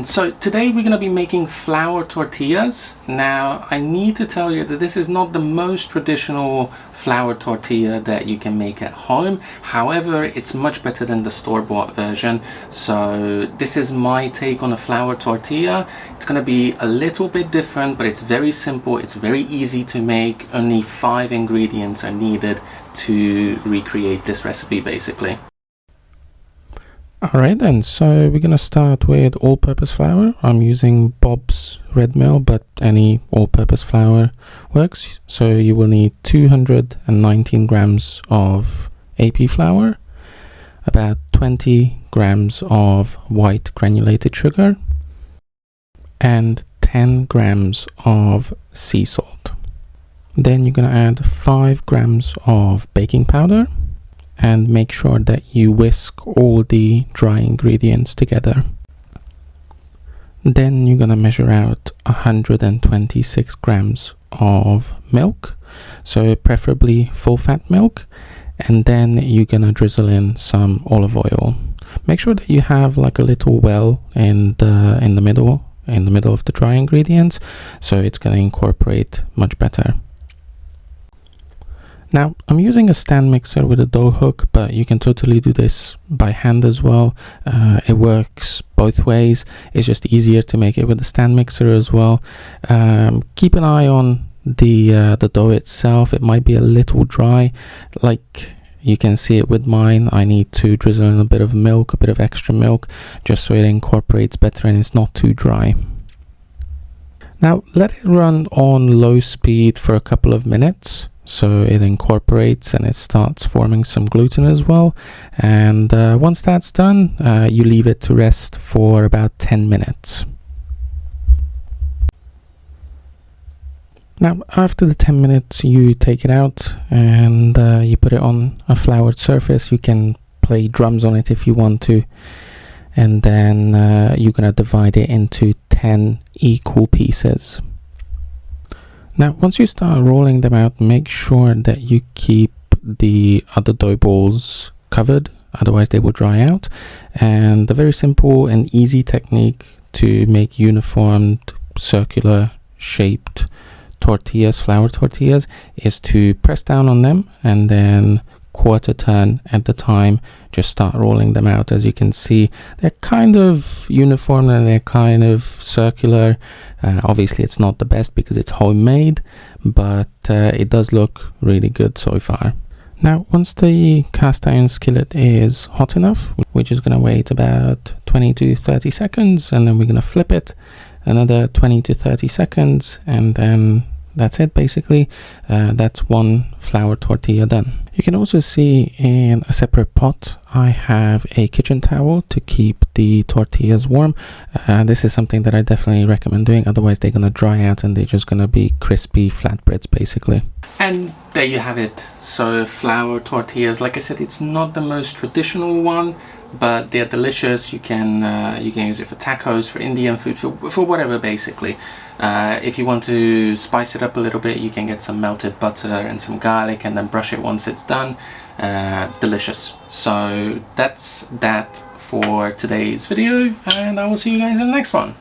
then, so today we're going to be making flour tortillas. Now I need to tell you that this is not the most traditional flour tortilla that you can make at home. However, it's much better than the store-bought version. So this is my take on a flour tortilla. It's going to be a little bit different, but it's very simple, it's very easy to make. Only 5 ingredients are needed to recreate this recipe basically. Alright then, so we're gonna start with all-purpose flour. I'm using Bob's Red Mill, but any all-purpose flour works. So you will need 219 grams of AP flour, about 20 grams of white granulated sugar, and 10 grams of sea salt. Then you're gonna add 5 grams of baking powder, and make sure that you whisk all the dry ingredients together. Then you're gonna measure out 126 grams of milk, so preferably full fat milk, and then you're gonna drizzle in some olive oil. Make sure that you have like a little well in the middle of the dry ingredients, so it's gonna incorporate much better. Now, I'm using a stand mixer with a dough hook, but you can totally do this by hand as well. It works both ways. It's just easier to make it with a stand mixer as well. Keep an eye on the dough itself. It might be a little dry. Like you can see it with mine. I need to drizzle in a bit of milk, a bit of extra milk, just so it incorporates better and it's not too dry. Now, let it run on low speed for a couple of minutes, so it incorporates and it starts forming some gluten as well. And once that's done, you leave it to rest for about 10 minutes. Now, after the 10 minutes, you take it out and you put it on a floured surface. You can play drums on it if you want to. And then you're going to divide it into 10 equal pieces. Now, once you start rolling them out, make sure that you keep the other dough balls covered, otherwise they will dry out. And the very simple and easy technique to make uniformed, circular shaped tortillas, flour tortillas, is to press down on them and then quarter turn at the time, just start rolling them out. As you can see, they're kind of uniform and they're kind of circular. Obviously it's not the best because it's homemade, but it does look really good so far. Now, once the cast iron skillet is hot enough, we're just going to wait about 20 to 30 seconds, and then we're going to flip it another 20 to 30 seconds, and then that's it basically. That's one flour tortilla done. You can also see in a separate pot I have a kitchen towel to keep the tortillas warm. This is something that I definitely recommend doing, otherwise they're gonna dry out and they're just gonna be crispy flatbreads basically. And there you have it. So flour tortillas, like I said, it's not the most traditional one, but they're delicious. You can use it for tacos, for Indian food, for whatever basically. If you want to spice it up a little bit, you can get some melted butter and some garlic and then brush it once it's done. Delicious. So that's that for today's video, and I will see you guys in the next one.